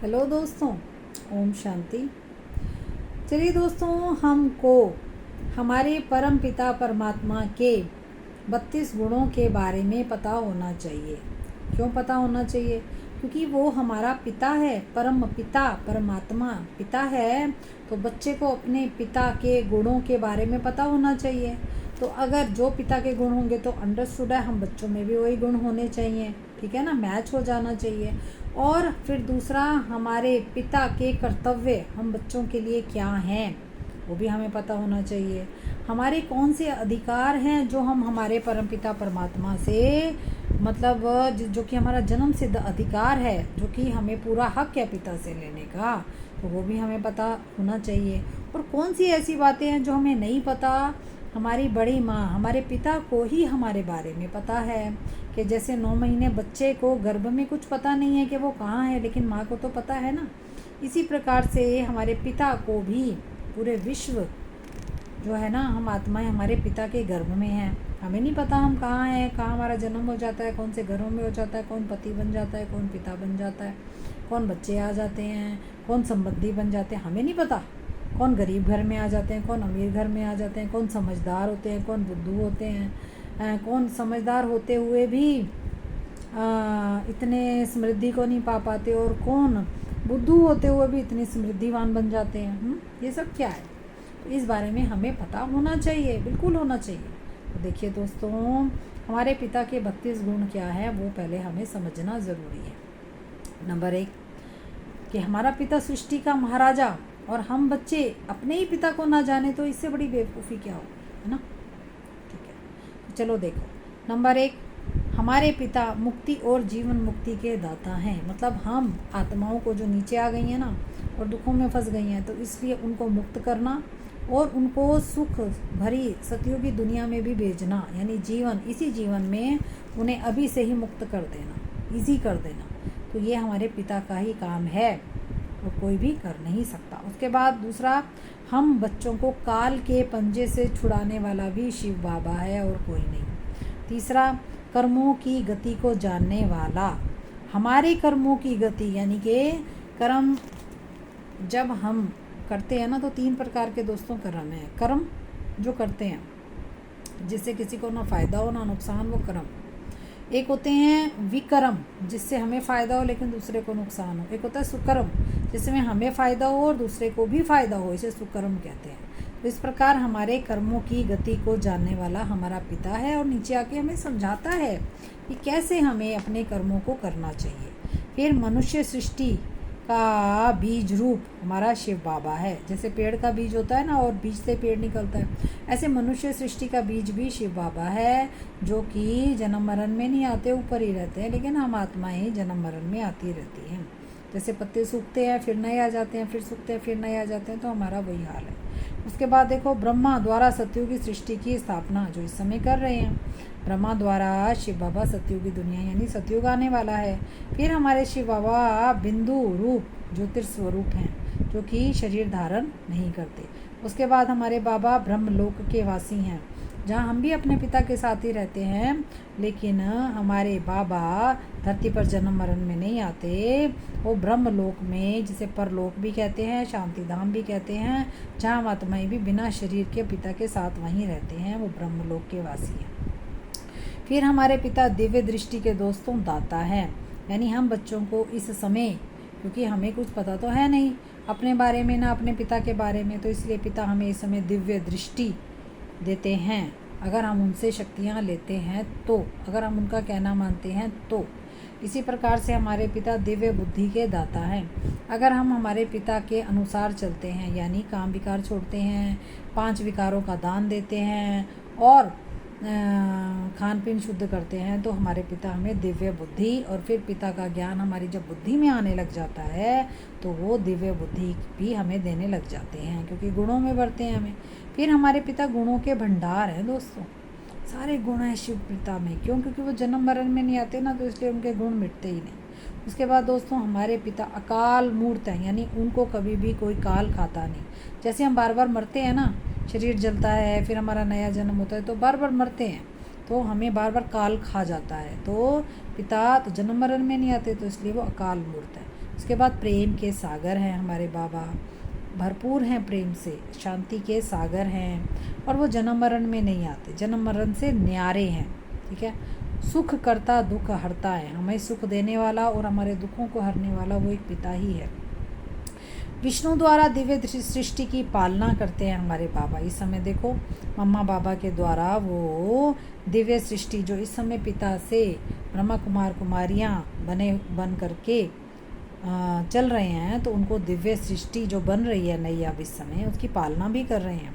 Hello दोस्तों, ओम शांति। चलिए दोस्तों, हमको हमारे परम पिता परमात्मा के 32 गुणों के बारे में पता होना चाहिए। क्यों पता होना चाहिए? क्योंकि वो हमारा पिता है, परम पिता परमात्मा पिता है। तो बच्चे को अपने पिता के गुणों के बारे में पता होना चाहिए। तो अगर जो पिता के गुण होंगे तो अंडरस्टूड है, हम बच्चों में भी वही गुण होने चाहिए। ठीक है ना, मैच हो जाना चाहिए। और फिर दूसरा, हमारे पिता के कर्तव्य हम बच्चों के लिए क्या हैं वो भी हमें पता होना चाहिए। हमारे कौन से अधिकार हैं जो हम हमारे परमपिता परमात्मा से मतलब जो कि हमारा जन्म सिद्ध अधिकार है, जो कि हमें पूरा हक है पिता से लेने का, तो वो भी हमें पता होना चाहिए। और कौन सी ऐसी बातें हैं जो हमें नहीं पता, हमारी बड़ी माँ हमारे पिता को ही हमारे बारे में पता है। कि जैसे 9 महीने बच्चे को गर्भ में कुछ पता नहीं है कि वो कहाँ है, लेकिन माँ को तो पता है ना। इसी प्रकार से हमारे पिता को भी पूरे विश्व जो है ना, हम आत्माएं हमारे पिता के गर्भ में हैं। हमें नहीं पता हम कहाँ हैं, कहाँ हमारा जन्म हो जाता है, कौन से घरों में हो जाता है, कौन पति बन जाता है, कौन पिता बन जाता है, कौन बच्चे आ जाते हैं, कौन संबंधी बन जाते हैं, हमें नहीं पता। कौन गरीब घर में आ जाते हैं, कौन अमीर घर में आ जाते हैं, कौन समझदार होते हैं, कौन बुद्धू होते हैं, कौन समझदार होते हुए भी इतने समृद्धि को नहीं पा पाते, और कौन बुद्धू होते हुए भी इतने समृद्धिवान बन जाते हैं। ये सब क्या है? तो इस बारे में हमें पता होना चाहिए, बिल्कुल होना चाहिए। तो देखिए दोस्तों, हमारे पिता के 32 गुण क्या है वो पहले हमें समझना ज़रूरी है। नंबर 1 कि हमारा पिता सृष्टि का महाराजा, और हम बच्चे अपने ही पिता को ना जाने तो इससे बड़ी बेवकूफ़ी क्या हो, है ना। ठीक है, तो चलो देखो। नंबर 1, हमारे पिता मुक्ति और जीवन मुक्ति के दाता हैं। मतलब हम आत्माओं को जो नीचे आ गई हैं ना और दुखों में फंस गई हैं, तो इसलिए उनको मुक्त करना और उनको सुख भरी सतयुगी दुनिया में भी भेजना, यानी जीवन, इसी जीवन में उन्हें अभी से ही मुक्त कर देना, इजी कर देना। तो ये हमारे पिता का ही काम है और कोई भी कर नहीं सकता। उसके बाद दूसरा, हम बच्चों को काल के पंजे से छुड़ाने वाला भी शिव बाबा है और कोई नहीं। तीसरा, कर्मों की गति को जानने वाला। हमारे कर्मों की गति यानी कि कर्म जब हम करते हैं ना, तो 3 प्रकार के दोस्तों कर्म हैं। कर्म जो करते हैं जिससे किसी को ना फ़ायदा हो ना नुकसान, वो कर्म। एक होते हैं विकर्म, जिससे हमें फ़ायदा हो लेकिन दूसरे को नुकसान हो। एक होता है सुकर्म, जिसमें हमें फ़ायदा हो और दूसरे को भी फ़ायदा हो, इसे सुकर्म कहते हैं। तो इस प्रकार हमारे कर्मों की गति को जानने वाला हमारा पिता है, और नीचे आके हमें समझाता है कि कैसे हमें अपने कर्मों को करना चाहिए। फिर मनुष्य सृष्टि का बीज रूप हमारा शिव बाबा है। जैसे पेड़ का बीज होता है ना, और बीज से पेड़ निकलता है, ऐसे मनुष्य सृष्टि का बीज भी शिव बाबा है, जो कि जन्म मरण में नहीं आते, ऊपर ही रहते हैं, लेकिन हम आत्माएं जन्म मरण में आती रहती हैं। जैसे पत्ते सूखते हैं फिर नए आ जाते हैं, फिर सूखते हैं फिर नए आ जाते हैं, तो हमारा वही हाल है। उसके बाद देखो, ब्रह्मा द्वारा सतयुगी सृष्टि की स्थापना जो इस समय कर रहे हैं, ब्रह्मा द्वारा शिव बाबा सतयुगी दुनिया यानी सतयुग आने वाला है। फिर हमारे शिव बाबा बिंदु रूप ज्योतिर्स्वरूप हैं, जो कि शरीर धारण नहीं करते। उसके बाद हमारे बाबा ब्रह्मलोक के वासी हैं, जहाँ हम भी अपने पिता के साथ ही रहते हैं, लेकिन हमारे बाबा धरती पर जन्म मरण में नहीं आते, वो ब्रह्मलोक में, जिसे परलोक भी कहते हैं, शांति धाम भी कहते हैं, जहाँ आत्माएं भी बिना शरीर के पिता के साथ वहीं रहते हैं, वो ब्रह्मलोक के वासी हैं। फिर हमारे पिता दिव्य दृष्टि के दोस्तों दाता हैं, यानी हम बच्चों को इस समय, क्योंकि हमें कुछ पता तो है नहीं अपने बारे में ना अपने पिता के बारे में, तो इसलिए पिता हमें इस समय दिव्य दृष्टि देते हैं, अगर हम उनसे शक्तियाँ लेते हैं तो, अगर हम उनका कहना मानते हैं तो। इसी प्रकार से हमारे पिता दिव्य बुद्धि के दाता हैं। अगर हम हमारे पिता के अनुसार चलते हैं, यानी काम विकार छोड़ते हैं, 5 विकारों का दान देते हैं और खान पीन शुद्ध करते हैं, तो हमारे पिता हमें दिव्य बुद्धि, और फिर पिता का ज्ञान हमारी जब बुद्धि में आने लग जाता है, तो वो दिव्य बुद्धि भी हमें देने लग जाते हैं, क्योंकि गुणों में बढ़ते हैं हमें। फिर हमारे पिता गुणों के भंडार हैं दोस्तों, सारे गुण हैं शिव पिता में। क्यों? क्योंकि वो जन्म मरण में नहीं आते ना, तो इसलिए उनके गुण मिटते ही नहीं। उसके बाद दोस्तों, हमारे पिता अकाल मूर्त हैं, यानी उनको कभी भी कोई काल खाता नहीं। जैसे हम बार बार मरते हैं ना, शरीर जलता है, फिर हमारा नया जन्म होता है, तो बार बार मरते हैं, तो हमें बार बार काल खा जाता है। तो पिता तो जन्म मरण में नहीं आते, तो इसलिए वो अकाल मूर्त है। उसके बाद प्रेम के सागर हैं हमारे बाबा, भरपूर हैं प्रेम से, शांति के सागर हैं और वो जन्म मरण में नहीं आते, जन्म मरण से न्यारे हैं। ठीक है, सुख करता दुख हरता है, हमें सुख देने वाला और हमारे दुखों को हरने वाला वो एक पिता ही है। विष्णु द्वारा दिव्य सृष्टि की पालना करते हैं हमारे बाबा। इस समय देखो मम्मा बाबा के द्वारा वो दिव्य सृष्टि जो इस समय पिता से ब्रह्मा कुमार कुमारियाँ बन करके चल रहे हैं, तो उनको दिव्य सृष्टि जो बन रही है नैया इस समय, उसकी पालना भी कर रहे हैं।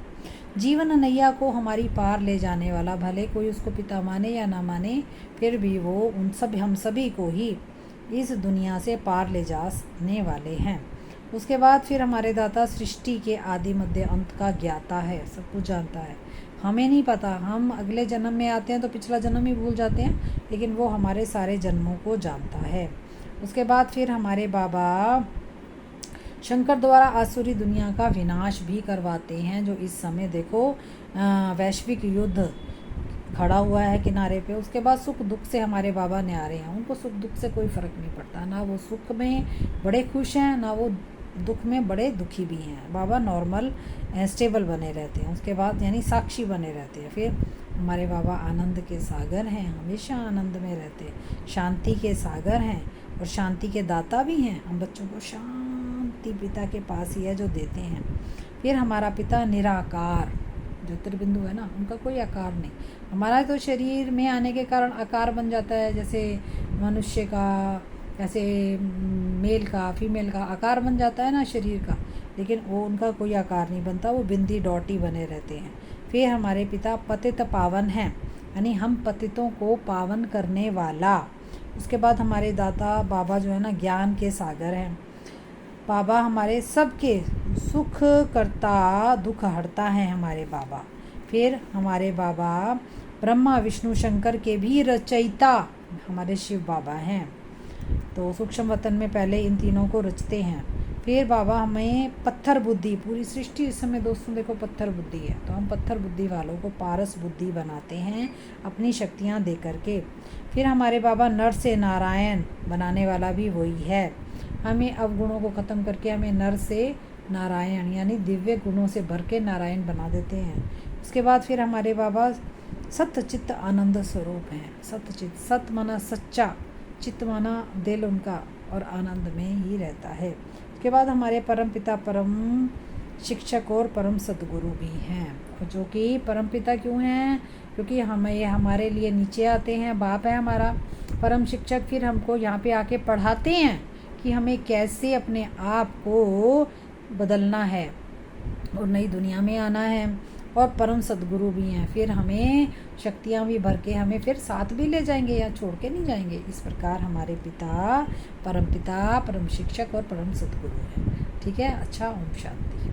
जीवन नैया को हमारी पार ले जाने वाला, भले कोई उसको पिता माने या ना माने, फिर भी वो हम सभी को ही इस दुनिया से पार ले जाने वाले हैं। उसके बाद फिर हमारे दाता सृष्टि के आदि मध्य अंत का ज्ञाता है, सब कुछ जानता है। हमें नहीं पता, हम अगले जन्म में आते हैं तो पिछला जन्म ही भूल जाते हैं, लेकिन वो हमारे सारे जन्मों को जानता है। उसके बाद फिर हमारे बाबा शंकर द्वारा आसुरी दुनिया का विनाश भी करवाते हैं, जो इस समय देखो वैश्विक युद्ध खड़ा हुआ है किनारे पे। उसके बाद सुख दुख से हमारे बाबा न्यारे हैं, उनको सुख दुख से कोई फ़र्क नहीं पड़ता, ना वो सुख में बड़े खुश हैं ना वो दुख में बड़े दुखी भी हैं। बाबा नॉर्मल स्टेबल बने रहते हैं। उसके बाद यानी साक्षी बने रहते हैं। फिर हमारे बाबा आनंद के सागर हैं, हमेशा आनंद में रहते हैं, शांति के सागर हैं और शांति के दाता भी हैं। हम बच्चों को शांति पिता के पास ही है जो देते हैं। फिर हमारा पिता निराकार ज्योतिर्बिंदु है ना, उनका कोई आकार नहीं। हमारा तो शरीर में आने के कारण आकार बन जाता है, जैसे मनुष्य का, जैसे मेल का फीमेल का आकार बन जाता है ना शरीर का, लेकिन वो उनका कोई आकार नहीं बनता, वो बिंदी डॉटी बने रहते हैं। फिर हमारे पिता पतित पावन हैं, यानी हम पतितों को पावन करने वाला। उसके बाद हमारे दाता बाबा जो है ना ज्ञान के सागर हैं। बाबा हमारे सबके सुख करता दुख हरता है हमारे बाबा। फिर हमारे बाबा ब्रह्मा विष्णु शंकर के भी रचयिता हमारे शिव बाबा हैं। तो सूक्ष्म वतन में पहले इन तीनों को रचते हैं। फिर बाबा हमें पत्थर बुद्धि, पूरी सृष्टि इस समय दोस्तों देखो पत्थर बुद्धि है, तो हम पत्थर बुद्धि वालों को पारस बुद्धि बनाते हैं अपनी शक्तियाँ दे करके। फिर हमारे बाबा नर से नारायण बनाने वाला भी वही है। हमें अवगुणों को ख़त्म करके हमें नर से नारायण यानी दिव्य गुणों से भर के नारायण बना देते हैं। उसके बाद फिर हमारे बाबा सत्य चित्त आनंद स्वरूप हैं। सत्य चित्त, सत्य माना सच्चा, चित्त माना दिल उनका, और आनंद में ही रहता है। उसके बाद हमारे परम पिता परम शिक्षक और परम सद्गुरु भी हैं, और जो कि परम पिता क्यों हैं, क्योंकि हमें हमारे लिए नीचे आते हैं, बाप है हमारा परम शिक्षक। फिर हमको यहाँ पे आके पढ़ाते हैं कि हमें कैसे अपने आप को बदलना है और नई दुनिया में आना है, और परम सद्गुरु भी हैं। फिर हमें शक्तियाँ भी भर के हमें फिर साथ भी ले जाएंगे या छोड़ के नहीं जाएंगे। इस प्रकार हमारे पिता, परम शिक्षक और परम सद्गुरु हैं। ठीक है, अच्छा, ओम शांति।